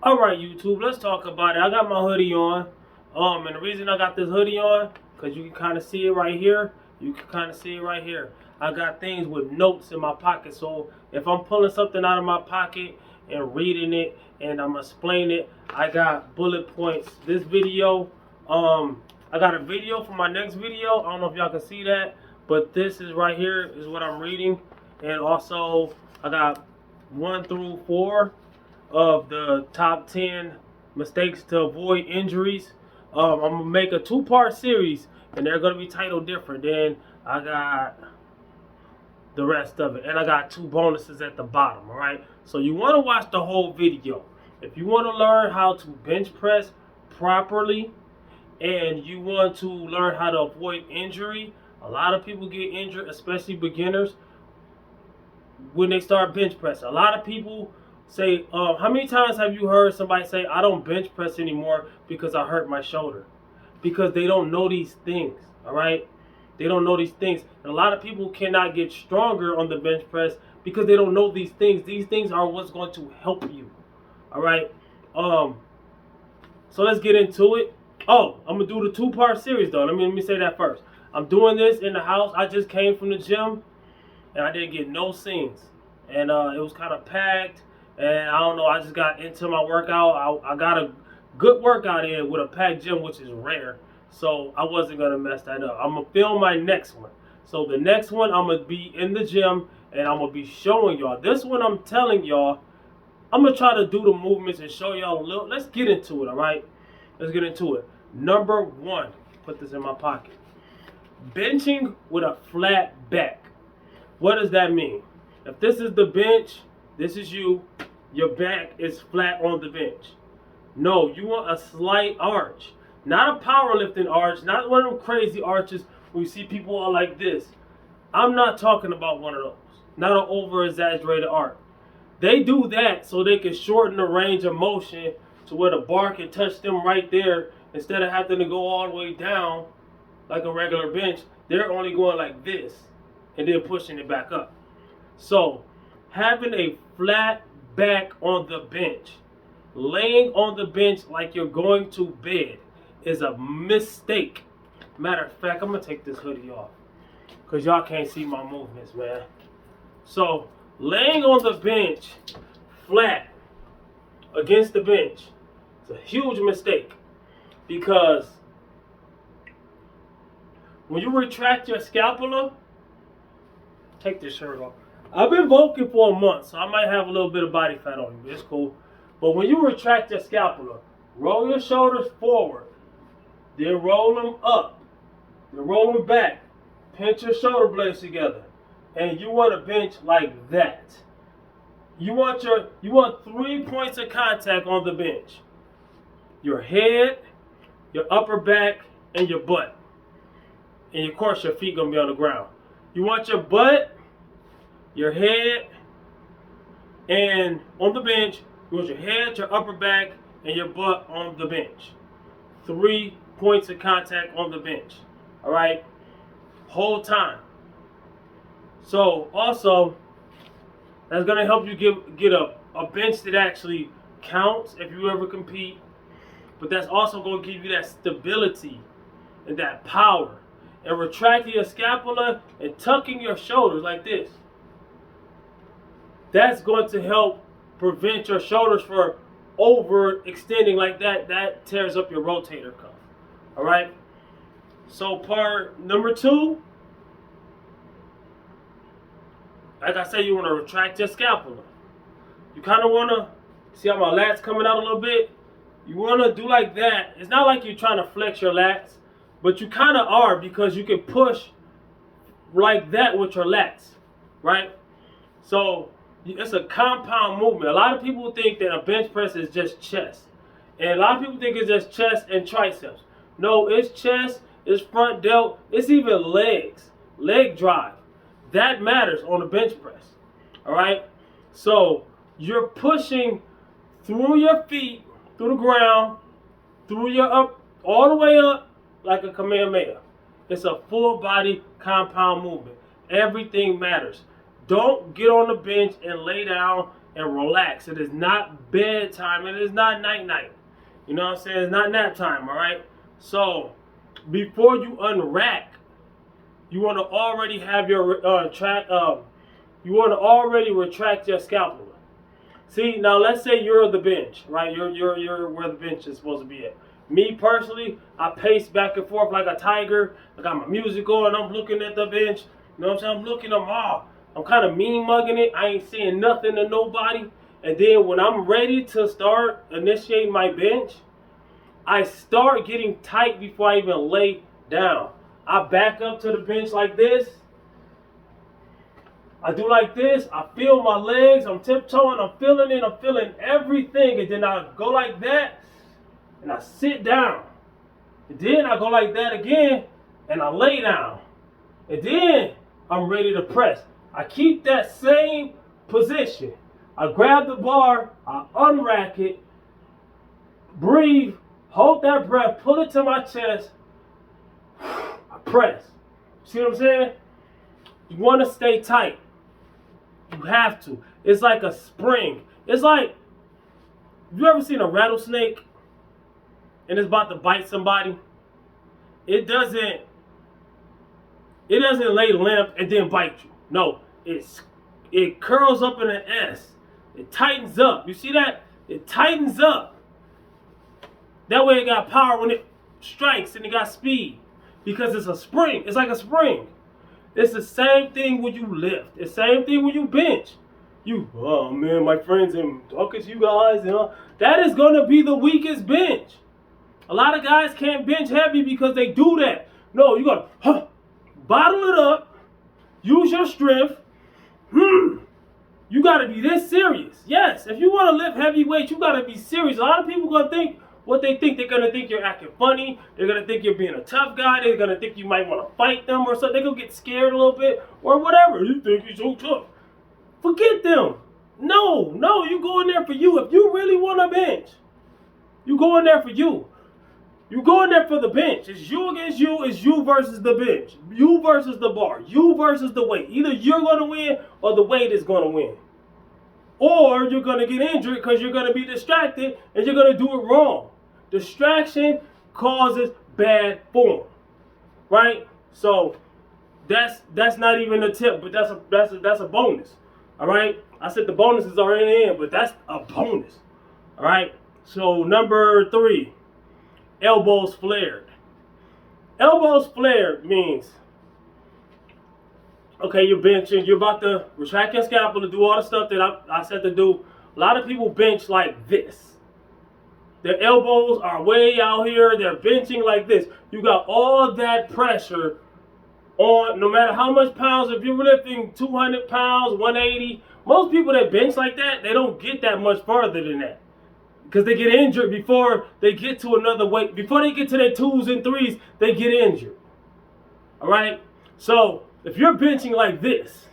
All right, YouTube, let's talk about it. I got my hoodie on. And the reason I got this hoodie on, because you can kind of see it right here. You can kind of see it right here. I got things with notes in my pocket. So if I'm pulling something out of my pocket and reading it and I'm explaining it, I got bullet points. This video, I got a video for my next video. I don't know if y'all can see that, but this is right here is what I'm reading. And also, I got 1 through 4 of the top 10 mistakes to avoid injuries. I'm gonna make a 2-part series, and they're gonna be titled different. Then I got the rest of it, and I got 2 bonuses at the bottom. All right, so you want to watch the whole video if you want to learn how to bench press properly, and you want to learn how to avoid injury. A lot of people get injured, especially beginners, when they start bench pressing. A lot of people say, how many times have you heard somebody say, I don't bench press anymore because I hurt my shoulder? Because they don't know these things, all right? They don't know these things. And a lot of people cannot get stronger on the bench press because they don't know these things. These things are what's going to help you, all right? So let's get into it. Oh, I'm going to do the 2-part series, though. Let me say that first. I'm doing this in the house. I just came from the gym, and I didn't get no scenes. And it was kind of packed. And I don't know, I just got into my workout. I got a good workout in with a packed gym, which is rare. So I wasn't going to mess that up. I'm going to film my next one. So the next one, I'm going to be in the gym, and I'm going to be showing y'all. This one, I'm telling y'all, I'm going to try to do the movements and show y'all a little. Let's get into it, all right? Let's get into it. Number 1, put this in my pocket. Benching with a flat back. What does that mean? If this is the bench, this is you, your back is flat on the bench. No, you want a slight arch. Not a powerlifting arch, not one of them crazy arches where you see people are like this. I'm not talking about one of those. Not an over-exaggerated arch. They do that so they can shorten the range of motion to where the bar can touch them right there instead of having to go all the way down like a regular bench. They're only going like this and then pushing it back up. So, having a flat back on the bench, laying on the bench like you're going to bed, is a mistake. Matter of fact, I'm going to take this hoodie off because y'all can't see my movements, man. So, laying on the bench flat against the bench is a huge mistake because when you retract your scapula, take this shirt off. I've been bulking for a month, so I might have a little bit of body fat on me. It's cool. But when you retract your scapula, roll your shoulders forward, then roll them up, then roll them back, pinch your shoulder blades together, and you want to bench like that. You want 3 points of contact on the bench: your head, your upper back, and your butt. And of course, your feet gonna be on the ground. You want your butt, your head, and on the bench, you want your head, your upper back, and your butt on the bench. 3 points of contact on the bench. All right? Whole time. So, also, that's going to help you get a bench that actually counts if you ever compete. But that's also going to give you that stability and that power. And retracting your scapula and tucking your shoulders like this. That's going to help prevent your shoulders from overextending like that. That tears up your rotator cuff. All right? So part number 2, like I said, you want to retract your scapula. You kind of want to, see how my lats coming out a little bit? You want to do like that. It's not like you're trying to flex your lats, but you kind of are because you can push like that with your lats, right? So it's a compound movement. A lot of people think that a bench press is just chest. And a lot of people think it's just chest and triceps. No, it's chest, it's front delt, it's even legs, leg drive. That matters on a bench press, all right? So you're pushing through your feet, through the ground, through your up, all the way up like a Kamehameha. It's a full body compound movement. Everything matters. Don't get on the bench and lay down and relax. It is not bedtime. It is not night. You know what I'm saying? It's not nap time, all right? So before you unrack, you want to already have your you want to already retract your scapula. See, now let's say you're the bench, right? You're where the bench is supposed to be at. Me personally, I pace back and forth like a tiger. I got my music on. I'm looking at the bench. You know what I'm saying? I'm looking. I'm kind of mean mugging it. I ain't saying nothing to nobody. And then when I'm ready to start initiating my bench, I start getting tight before I even lay down. I back up to the bench like this. I do like this. I feel my legs. I'm tiptoeing. I'm feeling it. I'm feeling everything. And then I go like that. And I sit down. And then I go like that again. And I lay down. And then I'm ready to press. I keep that same position. I grab the bar. I unrack it. Breathe. Hold that breath. Pull it to my chest. I press. See what I'm saying? You want to stay tight. You have to. It's like a spring. It's like, you ever seen a rattlesnake and it's about to bite somebody? It doesn't lay limp and then bite you. No, it curls up in an S. It tightens up. You see that? It tightens up. That way it got power when it strikes and it got speed. Because it's a spring. It's like a spring. It's the same thing when you lift. It's the same thing when you bench. Oh man, my friends, and talking to you guys, that is going to be the weakest bench. A lot of guys can't bench heavy because they do that. No, you got to bottle it up. Use your strength. You got to be this serious. Yes, if you want to lift heavy weights, you got to be serious. A lot of people going to think what they think. They're going to think you're acting funny. They're going to think you're being a tough guy. They're going to think you might want to fight them or something. They're going to get scared a little bit or whatever. You think you're so tough. Forget them. No, you go in there for you. If you really want to bench, you go in there for you. You go in there for the bench. It's you against you. It's you versus the bench. You versus the bar. You versus the weight. Either you're going to win or the weight is going to win. Or you're going to get injured because you're going to be distracted and you're going to do it wrong. Distraction causes bad form, right? So that's not even a tip, but that's a bonus. All right. I said the bonuses are in, but that's a bonus. All right. So number 3, elbows flared. Elbows flared means, okay, you're benching, you're about to retract your scapula, do all the stuff that I said to do. A lot of people bench like this. Their elbows are way out here. They're benching like this. You got all that pressure on, no matter how much pounds. If you're lifting 200 pounds, 180, most people that bench like that, they don't get that much farther than that. Because they get injured before they get to another weight. Before they get to their 2s and 3s, they get injured. All right? So if you're benching like this,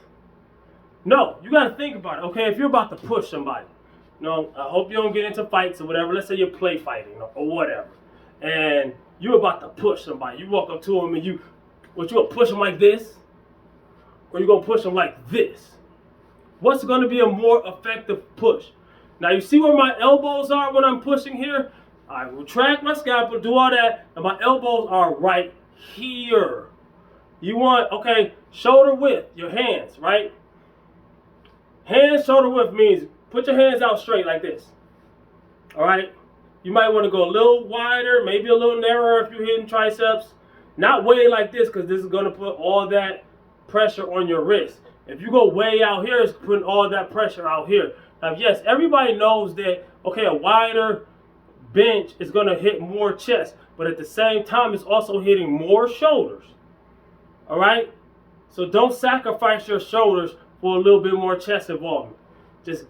no, you got to think about it. Okay, if you're about to push somebody, I hope you don't get into fights or whatever. Let's say you're play fighting or whatever. And you're about to push somebody. You walk up to them and you going to push them like this? Or you going to push them like this? What's going to be a more effective push? Now you see where my elbows are when I'm pushing here? I retract my scapula, do all that, and my elbows are right here. You want, okay, shoulder width, your hands, right? Hands shoulder width means put your hands out straight like this. All right? You might want to go a little wider, maybe a little narrower if you're hitting triceps. Not way like this, because this is going to put all that pressure on your wrist. If you go way out here, it's putting all that pressure out here. Now, yes, everybody knows that, okay, a wider bench is going to hit more chest, but at the same time, it's also hitting more shoulders. All right? So don't sacrifice your shoulders for a little bit more chest involvement. Just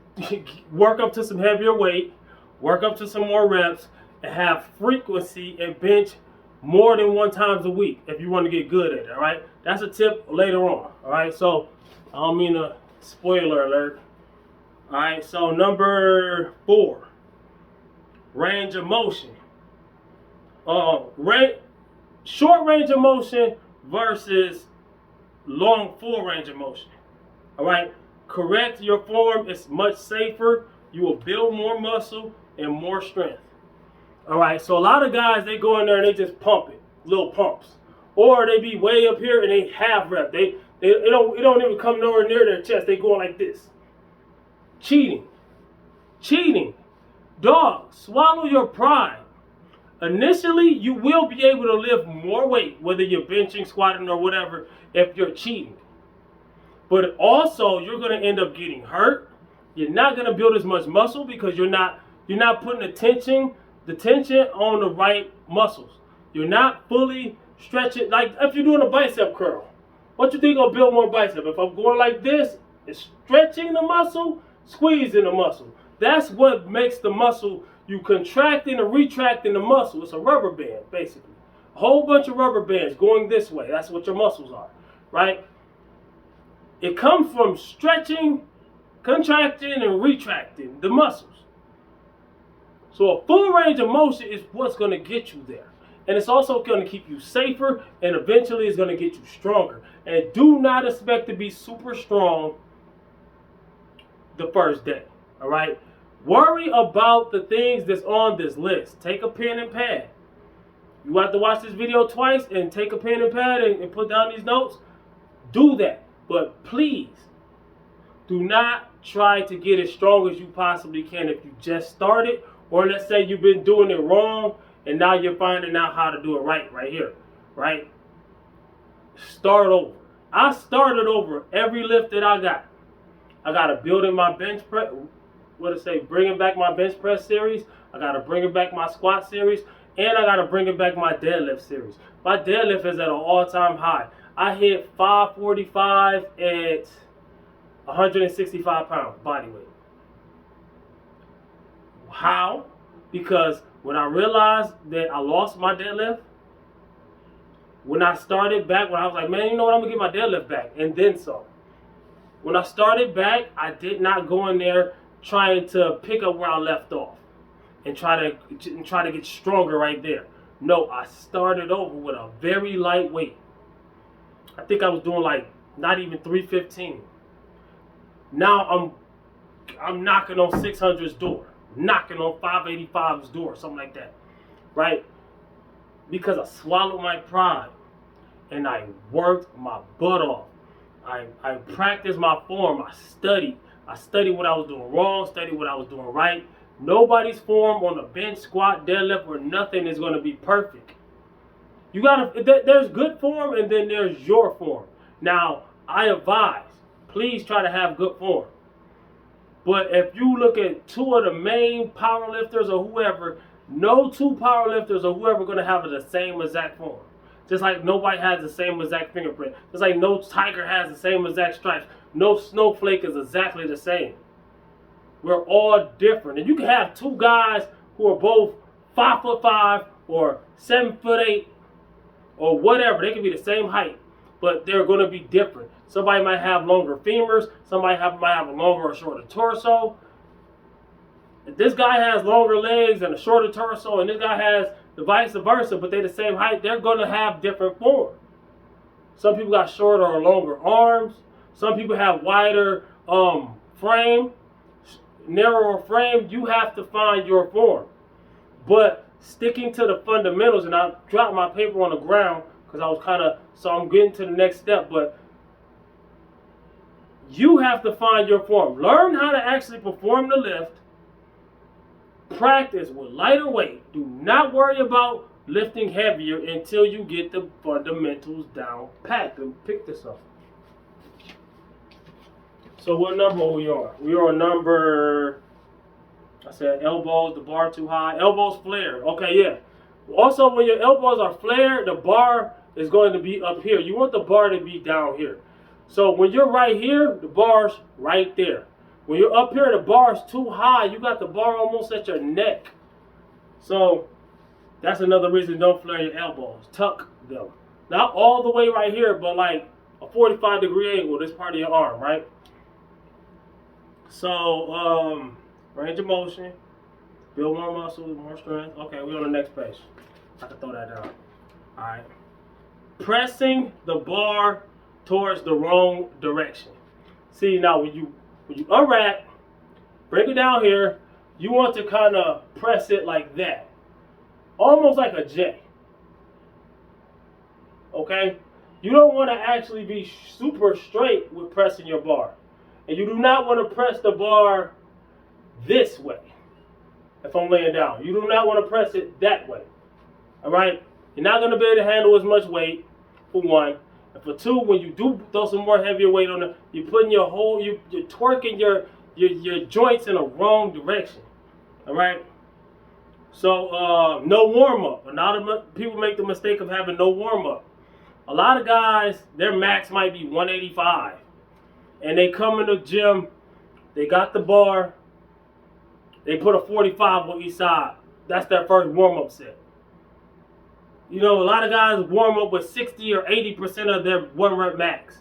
work up to some heavier weight, work up to some more reps, and have frequency and bench more than 1 time a week if you want to get good at it, all right? That's a tip later on, all right? So I don't mean to spoiler alert. All right, so number 4, range of motion. Short range of motion versus long full range of motion. All right, correct your form, it's much safer. You will build more muscle and more strength. All right, so a lot of guys, they go in there and they just pump it, little pumps. Or they be way up here and they half rep. It don't even come nowhere near their chest. They go like this. Cheating. Dog, swallow your pride. Initially, you will be able to lift more weight, whether you're benching, squatting, or whatever, if you're cheating. But also, you're going to end up getting hurt. You're not going to build as much muscle because you're not putting the tension on the right muscles. You're not fully stretching. Like if you're doing a bicep curl, what you think will build more bicep? If I'm going like this, it's stretching the muscle, squeezing the muscle. That's what makes the muscle, you contracting and retracting the muscle. It's a rubber band, basically. A whole bunch of rubber bands going this way. That's what your muscles are, right? It comes from stretching, contracting, and retracting the muscles. So a full range of motion is what's going to get you there. And it's also going to keep you safer, and eventually it's going to get you stronger. And do not expect to be super strong the first day, all right? Worry about the things that's on this list. Take a pen and pad. You have to watch this video twice and take a pen and pad and put down these notes. Do that. But please, do not try to get as strong as you possibly can if you just started, or let's say you've been doing it wrong and now you're finding out how to do it right here, right? Start over. I started over every lift that I got. I got to build in my bench press, bringing back my bench press series. I got to bring back my squat series, and I got to bring back my deadlift series. My deadlift is at an all-time high. I hit 545 at 165 pounds body weight. How? Because when I realized that I lost my deadlift, when I started back, when I was like, man, you know what, I'm going to get my deadlift back, and then some. When I started back, I did not go in there trying to pick up where I left off and try to get stronger right there. No, I started over with a very light weight. I think I was doing like not even 315. Now I'm knocking on 600's door, knocking on 585's door, something like that, right? Because I swallowed my pride and I worked my butt off. I practiced my form. I studied what I was doing wrong, studied what I was doing right. Nobody's form on the bench, squat, deadlift, or nothing is going to be perfect. You gotta. There's good form, and then there's your form. Now, I advise, please try to have good form. But if you look at two of the main powerlifters or whoever, no two powerlifters or whoever going to have the same exact form. Just like nobody has the same exact fingerprint. Just like no tiger has the same exact stripes. No snowflake is exactly the same. We're all different. And you can have two guys who are both 5'5" or 7'8" or whatever. They can be the same height, but they're going to be different. Somebody might have longer femurs. Somebody might have a longer or shorter torso. If this guy has longer legs and a shorter torso, and this guy has the vice versa, but they're the same height, they're going to have different form. Some people got shorter or longer arms. Some people have wider frame, narrower frame. You have to find your form. But sticking to the fundamentals, and I dropped my paper on the ground because I was so I'm getting to the next step, but you have to find your form. Learn how to actually perform the lift. Practice with lighter weight. Do not worry about lifting heavier until you get the fundamentals down pat. Pick this up. So what number are we on? We are on number, I said elbows, the bar too high. Elbows flared. Okay, yeah. Also, when your elbows are flared, the bar is going to be up here. You want the bar to be down here. So when you're right here, the bar's right there. When you're up here, the bar's too high. You got the bar almost at your neck. So that's another reason don't flare your elbows. Tuck them. Not all the way right here, but like a 45-degree angle, this part of your arm, right? So, range of motion, build more muscle, more strength. Okay, we're on the next page. I can throw that down. All right. Pressing the bar towards the wrong direction. See, now when you When you unwrap, break it down here, you want to kind of press it like that. Almost like a J. Okay? You don't want to actually be super straight with pressing your bar. And you do not want to press the bar this way if I'm laying down. You do not want to press it that way. Alright? You're not going to be able to handle as much weight, for one. And for two, when you do throw some more heavier weight on it, you're putting your whole, you're twerking your joints in a wrong direction. Alright? So, no warm-up. A lot of people make the mistake of having no warm-up. A lot of guys, their max might be 185. And they come in the gym, they got the bar, they put a 45 on each side. That's their first warm-up set. You know, a lot of guys warm up with 60 or 80% of their 1 rep max.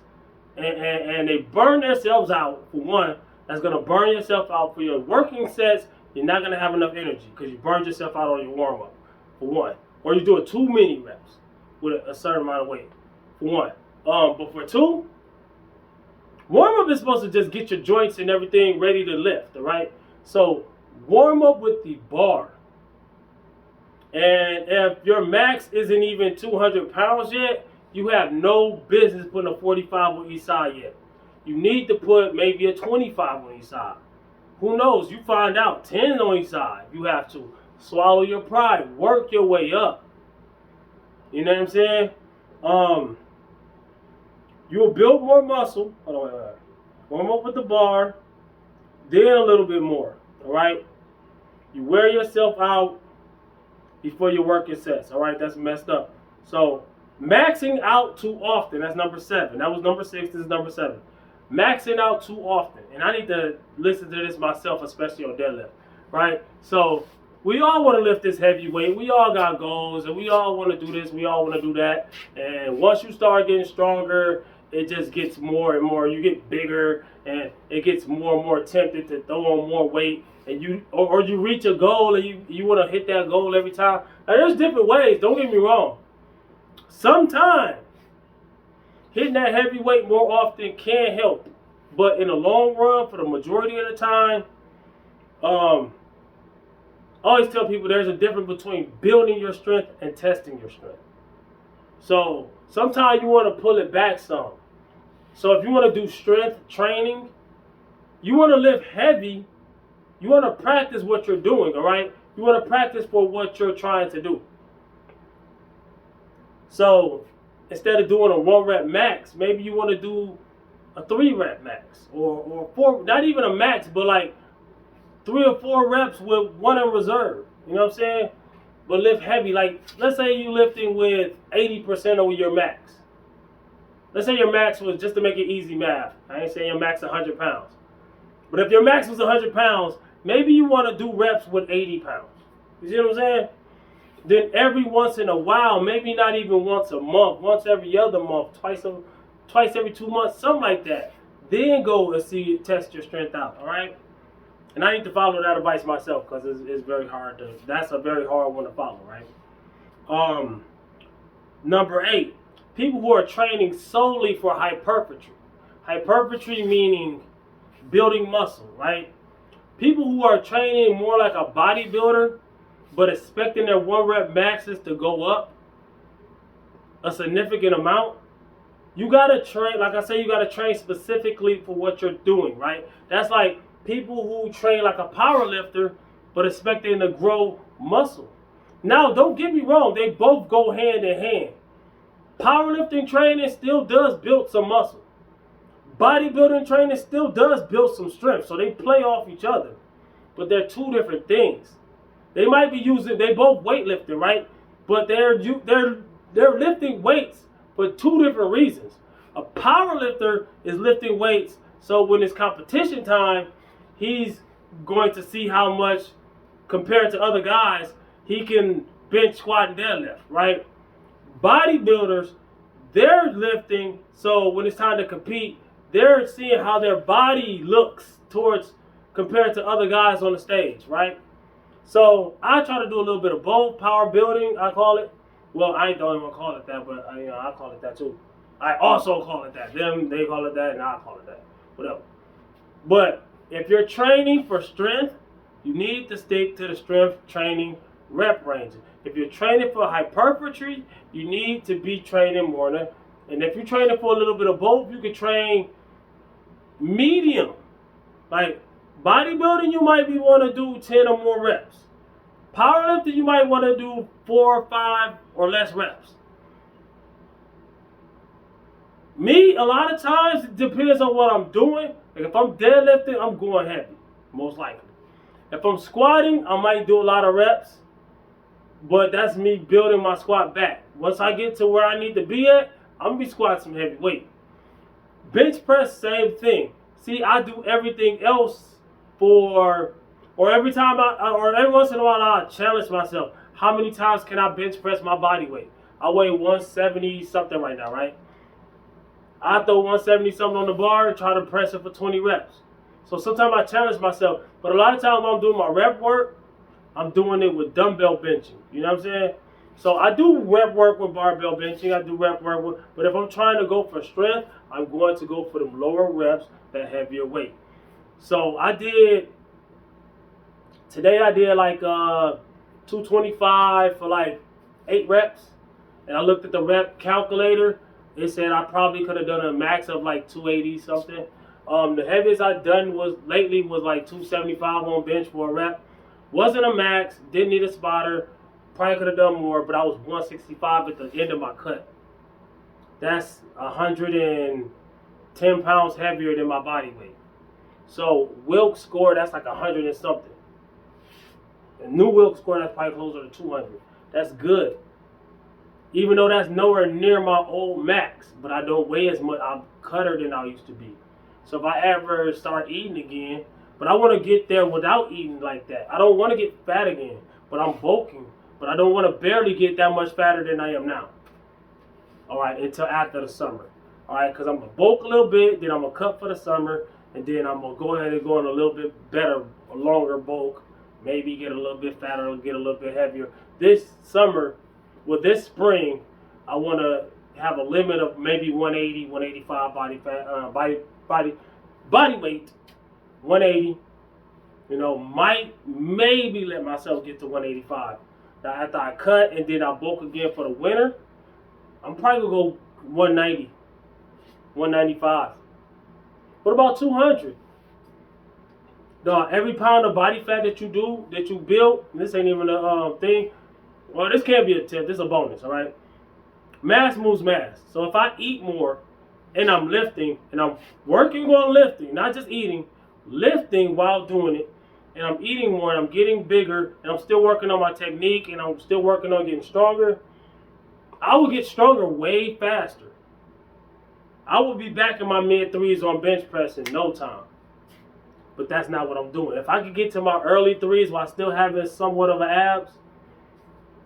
And they burn themselves out, for one. That's going to burn yourself out for your working sets. You're not going to have enough energy because you burned yourself out on your warm-up, for one. Or you're doing too many reps with a certain amount of weight, for one. But for two, warm-up is supposed to just get your joints and everything ready to lift, all right? So warm up with the bar. And if your max isn't even 200 pounds yet, you have no business putting a 45 on each side yet. You need to put maybe a 25 on each side. Who knows? You find out. 10 on each side. You have to swallow your pride. Work your way up. You know what I'm saying? You'll build more muscle. Hold on, wait. Warm up with the bar. Then a little bit more. Alright? You wear yourself out before your working sets. Alright? That's messed up. So, maxing out too often. That's number 7. That was number 6. This is number 7. Maxing out too often. And I need to listen to this myself, especially on deadlift. Right? So, we all want to lift this heavy weight. We all got goals. And we all want to do this. We all want to do that. And once you start getting stronger, it just gets more and more. You get bigger. And it gets more and more tempted to throw on more weight. And you reach a goal and you want to hit that goal every time. Now, there's different ways. Don't get me wrong. Sometimes hitting that heavy weight more often can help. But in the long run, for the majority of the time, I always tell people there's a difference between building your strength and testing your strength. So sometimes you want to pull it back some. So if you want to do strength training, you want to lift heavy, you want to practice what you're doing, all right? You want to practice for what you're trying to do. So instead of doing a 1 rep max, maybe you want to do a 3 rep max or 4, not even a max, but like 3 or 4 reps with 1 in reserve. You know what I'm saying? But lift heavy. Like, let's say you're lifting with 80% of your max. Let's say your max was, just to make it easy math, I ain't saying your max 100 pounds. But if your max was 100 pounds, maybe you want to do reps with 80 pounds. You see what I'm saying? Then every once in a while, maybe not even once a month, once every other month, twice every 2 months, something like that. Then go and test your strength out, all right? And I need to follow that advice myself because it's very hard to, that's a very hard one to follow, right? Number 8, people who are training solely for hypertrophy. Hypertrophy meaning building muscle, right? People who are training more like a bodybuilder, but expecting their 1 rep maxes to go up a significant amount, you gotta train, like I say, you gotta train specifically for what you're doing, right? That's like people who train like a power lifter, but expecting to grow muscle. Now, don't get me wrong, they both go hand in hand. Powerlifting training still does build some muscle. Bodybuilding training still does build some strength, so they play off each other. But they're 2 different things. They might be they both weightlifting, right? But they're lifting weights for 2 different reasons. A powerlifter is lifting weights, so when it's competition time, he's going to see how much, compared to other guys, he can bench, squat, and deadlift, right? Bodybuilders, they're lifting, so when it's time to compete, they're seeing how their body looks compared to other guys on the stage, right? So I try to do a little bit of both. Power building, I call it. Well, I don't even call it that, but I call it that too. I also call it that. They call it that, and I call it that. Whatever. But if you're training for strength, you need to stick to the strength training rep range. If you're training for hypertrophy, you need to be training more. And if you're training for a little bit of both, you can train medium. Like bodybuilding, you might be want to do 10 or more reps. Powerlifting, you might want to do 4 or 5 or less reps. Me, a lot of times, it depends on what I'm doing. Like if I'm deadlifting, I'm going heavy, most likely. If I'm squatting, I might do a lot of reps, but that's me building my squat back. Once I get to where I need to be at, I'm going to be squatting some heavy weight. Bench press, same thing. See, I do everything else or every once in a while, I challenge myself. How many times can I bench press my body weight? I weigh 170 something right now, right? I throw 170 something on the bar and try to press it for 20 reps. So sometimes I challenge myself. But a lot of times when I'm doing my rep work, I'm doing it with dumbbell benching. You know what I'm saying? So I do rep work with barbell benching. I do rep work with, but if I'm trying to go for strength, I'm going to go for them lower reps, that heavier weight. So today I did like 225 for like 8 reps. And I looked at the rep calculator. It said I probably could have done a max of like 280 something. The heaviest I've done lately was like 275 on bench for a rep. Wasn't a max, didn't need a spotter. Probably could have done more, but I was 165 at the end of my cut. That's 110 pounds heavier than my body weight. So Wilks score, that's like 100 and something. The new Wilks score, that's probably closer to 200. That's good. Even though that's nowhere near my old max, but I don't weigh as much. I'm cutter than I used to be. So if I ever start eating again, but I want to get there without eating like that. I don't want to get fat again, but I'm bulking. But I don't want to barely get that much fatter than I am now. All right, until after the summer. All right, because I'm going to bulk a little bit, then I'm going to cut for the summer, and then I'm going to go ahead and go on a little bit better, a longer bulk, maybe get a little bit fatter, get a little bit heavier. This summer, this spring, I want to have a limit of maybe 180, 185 body weight, 180. Maybe let myself get to 185. Now after I cut and then I bulk again for the winter, I'm probably gonna go 190, 195. What about 200? Dog, every pound of body fat that you build, this ain't even a thing. Well, this can't be a tip. This is a bonus, all right? Mass moves mass. So if I eat more and I'm lifting and I'm working on lifting, not just eating, lifting while doing it, and I'm eating more and I'm getting bigger and I'm still working on my technique and I'm still working on getting stronger, I will get stronger way faster. I will be back in my mid-3s on bench press in no time. But that's not what I'm doing. If I could get to my early 3s while still having somewhat of an abs,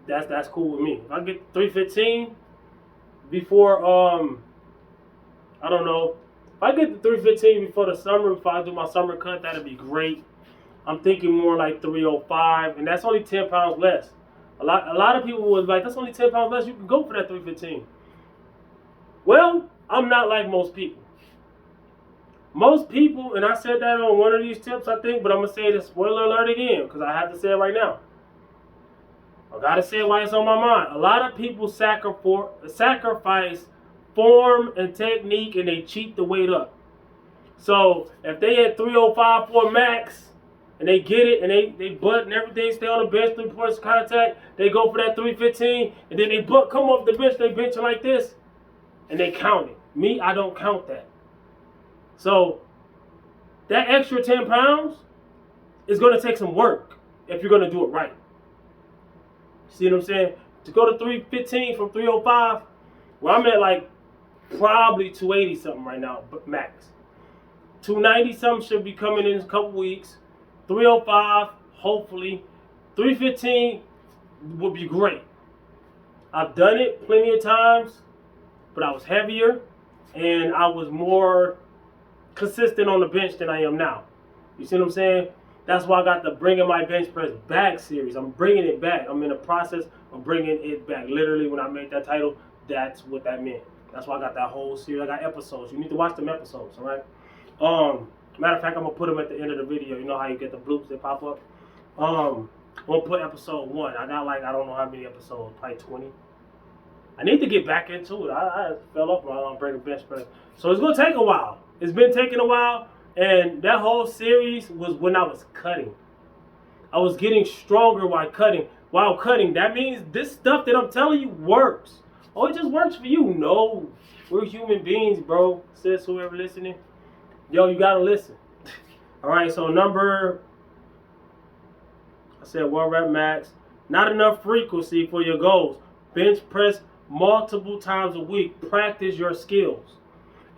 that's cool with me. If I get 315 before, I don't know. If I get to 315 before the summer, before I do my summer cut, that'd be great. I'm thinking more like 305, and that's only 10 pounds less. A lot of people was like, that's only 10 pounds less. You can go for that 315. Well, I'm not like most people. Most people, and I said that on one of these tips, I think, but I'm going to say the spoiler alert again, because I have to say it right now. I got to say it while it's on my mind. A lot of people sacrifice form and technique, and they cheat the weight up. So, if they had 305 for max, and they get it, and they butt and everything, stay on the bench, 3 points of contact, they go for that 315, and then they come off the bench, they benching like this, and they count it. Me, I don't count that. So, that extra 10 pounds is going to take some work if you're going to do it right. See what I'm saying? To go to 315 from 305, well, I'm at like probably 280 something right now, but max. 290 something should be coming in a couple weeks. 305, hopefully. 315 would be great. I've done it plenty of times, but I was heavier and I was more consistent on the bench than I am now. You see what I'm saying? That's why I got the Bringing My Bench Press Back series. I'm bringing it back. I'm in the process of bringing it back. Literally, when I made that title, that's what that meant. That's why I got that whole series. I got episodes. You need to watch them episodes, all right? Matter of fact, I'm gonna put them at the end of the video. You know how you get the bloops that pop up. I'm gonna put episode 1. I got like I don't know how many episodes, probably 20. I need to get back into it. I fell off my breaking bench press, so it's gonna take a while. It's been taking a while, and that whole series was when I was cutting. I was getting stronger while cutting. While cutting, that means this stuff that I'm telling you works. Oh, it just works for you. No, we're human beings, bro. Says whoever listening. Yo, you gotta listen. All right, so I said 1 rep max. Not enough frequency for your goals. Bench press multiple times a week. Practice your skills.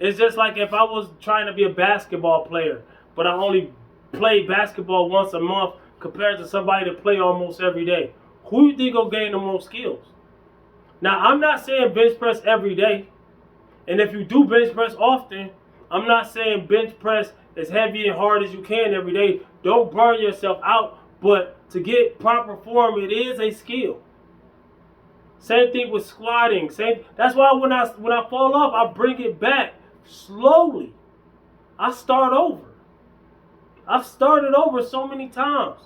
It's just like if I was trying to be a basketball player, but I only play basketball once a month compared to somebody that play almost every day. Who you think will gain the most skills? Now, I'm not saying bench press every day. And if you do bench press often, I'm not saying bench press as heavy and hard as you can every day. Don't burn yourself out. But to get proper form, it is a skill. Same thing with squatting. That's why when I fall off, I bring it back slowly. I start over. I've started over so many times.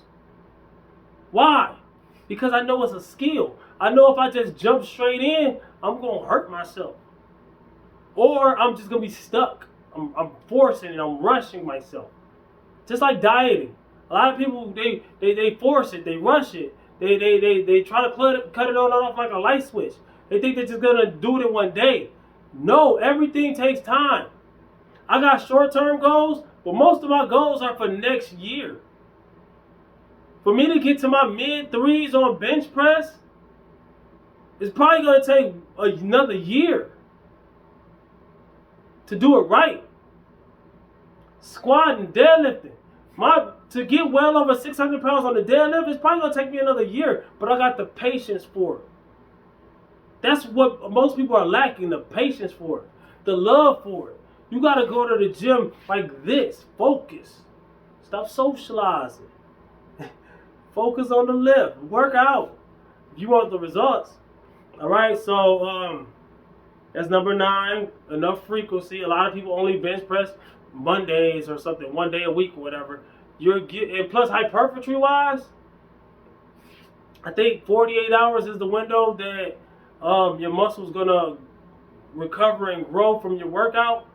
Why? Because I know it's a skill. I know if I just jump straight in, I'm going to hurt myself. Or I'm just going to be stuck. I'm forcing it. I'm rushing myself. Just like dieting. A lot of people, they force it. They rush it. They try to cut it on and off like a light switch. They think they're just going to do it in one day. No, everything takes time. I got short-term goals, but most of my goals are for next year. For me to get to my mid-3s on bench press, it's probably going to take another year to do it right. Squatting, deadlifting. To get well over 600 pounds on the deadlift, it's probably going to take me another year, but I got the patience for it. That's what most people are lacking, the patience for it, the love for it. You got to go to the gym like this. Focus. Stop socializing. Focus on the lift. Work out. If you want the results. All right, so that's number 9. Enough frequency. A lot of people only bench press Mondays or something, 1 day a week or whatever. And plus hypertrophy wise, I think 48 hours is the window that your muscle's gonna recover and grow from your workout.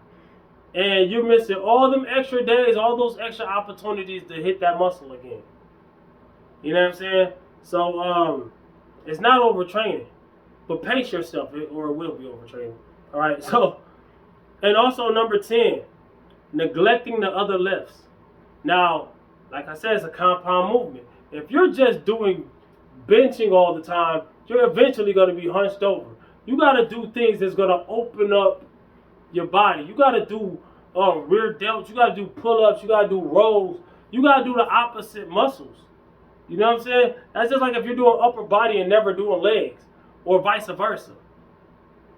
And you're missing all them extra days, all those extra opportunities to hit that muscle again. You know what I'm saying? So it's not overtraining, but pace yourself, or it will be overtraining. All right. So, and also number 10, neglecting the other lifts. Now, like I said, it's a compound movement. If you're just doing benching all the time, you're eventually going to be hunched over. You got to do things that's going to open up your body. You got to do rear delts. You got to do pull-ups. You got to do rows. You got to do the opposite muscles. You know what I'm saying? That's just like if you're doing upper body and never doing legs, or vice versa.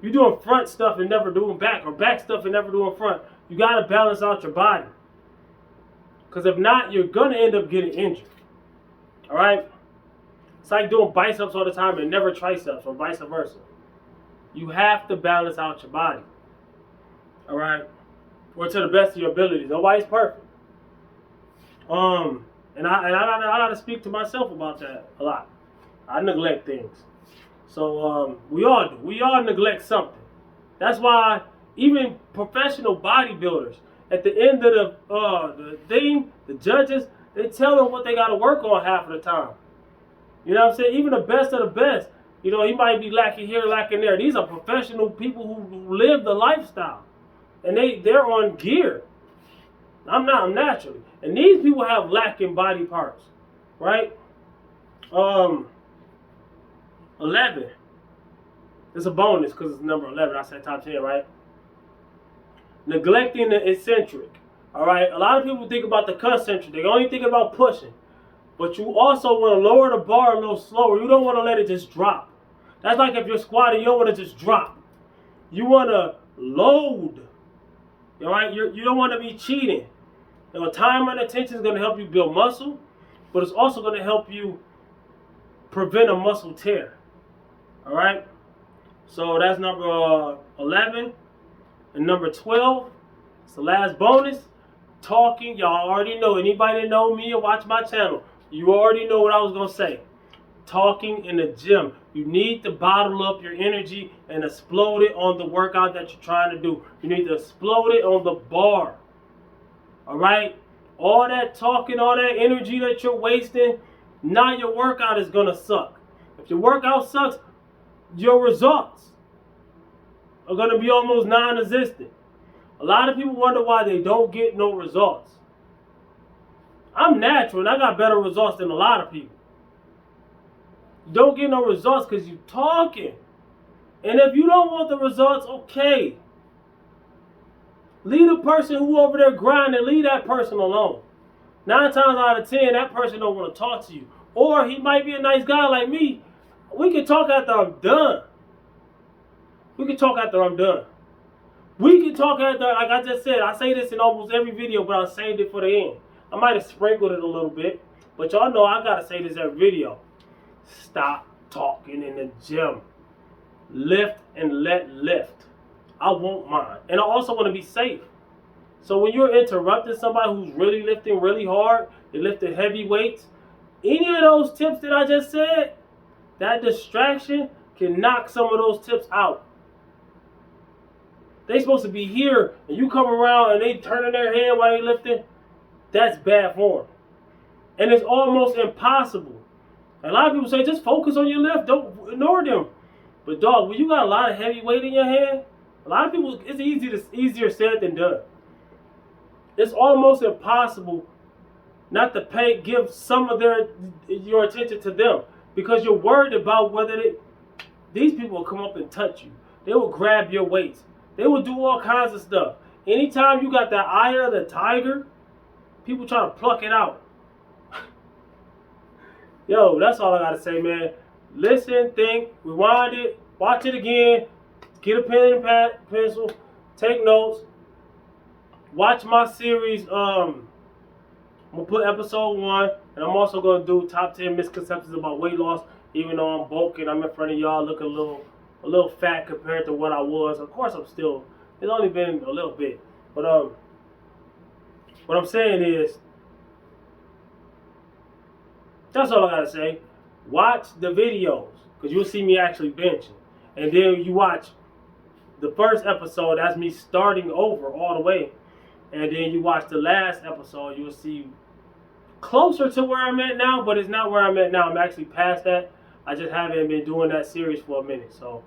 You're doing front stuff and never doing back, or back stuff and never doing front. You got to balance out your body. Because if not, you're going to end up getting injured. All right? It's like doing biceps all the time and never triceps, or vice versa. You have to balance out your body. All right? Or to the best of your abilities. Nobody's perfect. And I got to speak to myself about that a lot. I neglect things. So we all do. We all neglect something. That's why even professional bodybuilders, at the end of the thing, the judges, they tell them what they got to work on half of the time. You know what I'm saying? Even the best of the best, you know, he might be lacking here, lacking there. These are professional people who live the lifestyle. And they're on gear. I'm not, I'm naturally. And these people have lacking body parts, right? 11. It's a bonus because it's number 11. I said top 10, right? Neglecting the eccentric, all right? A lot of people think about the concentric. They only think about pushing. But you also want to lower the bar a little slower. You don't want to let it just drop. That's like if you're squatting, you don't want to just drop. You want to load, all right? You don't want to be cheating. You know, time and attention is going to help you build muscle, but it's also going to help you prevent a muscle tear. All right? So that's number 11. And number 12, it's the last bonus, talking. Y'all already know. Anybody that know me or watch my channel, you already know what I was going to say. Talking in the gym. You need to bottle up your energy and explode it on the workout that you're trying to do. You need to explode it on the bar. All right? All that talking, all that energy that you're wasting, now your workout is going to suck. If your workout sucks, your results are going to be almost non-existent. A lot of people wonder why they don't get no results. I'm natural and I got better results than a lot of people. You don't get no results because you're talking. And if you don't want the results, okay. Leave the person who over there grinding, leave that person alone. 9 times out of 10, that person don't want to talk to you. Or he might be a nice guy like me. We can talk after I'm done. We can talk after I'm done. We can talk after, like I just said, I say this in almost every video, but I saved it for the end. I might have sprinkled it a little bit, but y'all know I gotta say this every video. Stop talking in the gym. Lift and let lift. I won't mind. And I also want to be safe. So when you're interrupting somebody who's really lifting really hard, they're lifting heavy weights, any of those tips that I just said, that distraction can knock some of those tips out. They supposed to be here and you come around and they turning their head while they lifting. That's bad form. And it's almost impossible. A lot of people say just focus on your lift, don't ignore them. But dog, when you got a lot of heavy weight in your hand, a lot of people, it's easier said than done. It's almost impossible not to give some of your attention to them because you're worried about whether these people will come up and touch you. They will grab your weights. They will do all kinds of stuff. Anytime you got that eye of the tiger, people try to pluck it out. Yo, that's all I gotta say, man. Listen, think, rewind it, watch it again, get a pen and pencil, take notes, watch my series. I'm gonna put episode 1, and I'm also gonna do top 10 misconceptions about weight loss. Even though I'm bulking, I'm in front of y'all looking a little fat compared to what I was. Of course, it's only been a little bit, but what I'm saying is, that's all I gotta say. Watch the videos, because you'll see me actually benching. And then you watch the first episode, that's me starting over all the way. And then you watch the last episode, you'll see closer to where I'm at now, but it's not where I'm at now. I'm actually past that. I just haven't been doing that series for a minute. So,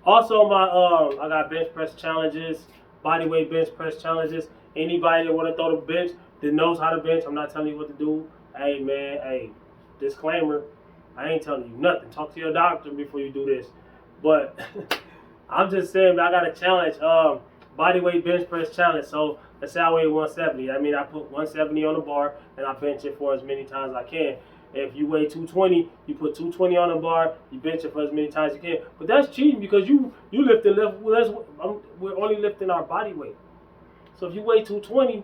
also I got bench press challenges, body weight bench press challenges. Anybody that want to throw the bench, that knows how to bench, I'm not telling you what to do. Hey man, hey, disclaimer, I ain't telling you nothing. Talk to your doctor before you do this. But I'm just saying, I got a challenge, body weight bench press challenge. So let's say I weigh 170. I mean, I put 170 on the bar and I bench it for as many times as I can. If you weigh 220, you put 220 on the bar, you bench it for as many times as you can. But that's cheating because you lift and lift. We're only lifting our body weight. So if you weigh 220,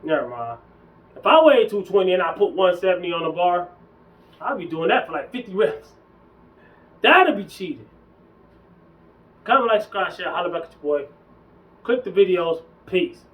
never mind. If I weigh 220 and I put 170 on the bar, I'll be doing that for like 50 reps. That'll be cheating. Comment, like, subscribe, share, holler back at your boy. Click the videos. Peace.